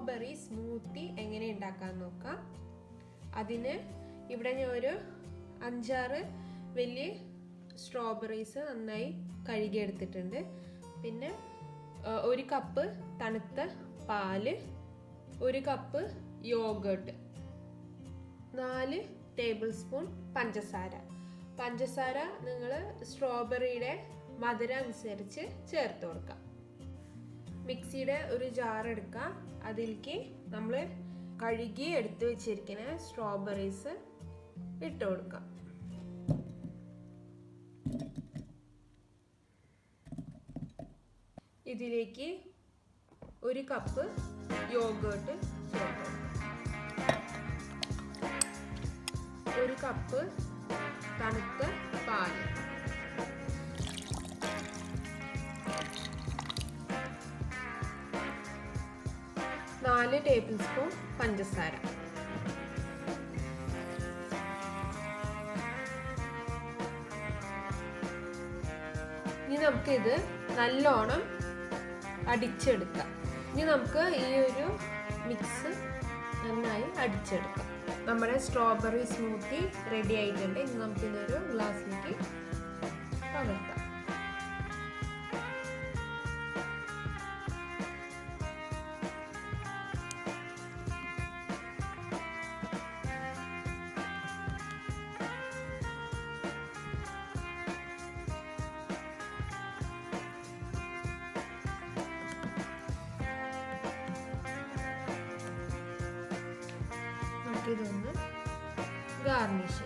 Strawberry smoothie എങ്ങനെ ഉണ്ടാക്കാൻ നോക്കാം. അതിന് ഇവിടെ ഞാൻ ഒരു 5-6 വലിയ സ്ട്രോബെറീസ് നന്നായി കഴുകിയെടുത്തിട്ടുണ്ട്. പിന്നെ 1 കപ്പ് തണുത്ത പാല്, 1 കപ്പ് യോഗർട്ട്, 4 ടേബിൾ സ്പൂൺ പഞ്ചസാര. പഞ്ചസാര നിങ്ങൾ സ്ട്രോബെറിയുടെ മധുരം അനുസരിച്ച് ചേർത്ത് കൊടുക്കാം. മിക്സിയുടെ ഒരു ജാർ എടുക്കാം. അതിലേക്ക് നമ്മൾ കഴുകി എടുത്ത് വെച്ചിരിക്കുന്ന സ്ട്രോബെറീസ് ഇട്ട് കൊടുക്കാം. ഇതിലേക്ക് 1 കപ്പ് യോഗർട്ട് ചേർത്ത് കൊടുക്കാം. 1 കപ്പ് തണുത്ത പാല്, 4 ടേബിൾ സ്പൂൺ പഞ്ചസാര. ഇനി നമുക്കിത് നല്ലോണം അടിച്ചെടുക്കാം. ഇനി നമുക്ക് ഈ ഒരു മിക്സ് നന്നായി അടിച്ചെടുക്കാം. നമ്മുടെ സ്ട്രോബെറി സ്മൂത്തി റെഡി ആയിട്ടുണ്ട്. ഇനി നമുക്കിതൊരു ഗ്ലാസ്സിലേക്ക് പകർത്താം. ഇതൊന്ന് ഗാർണിഷ്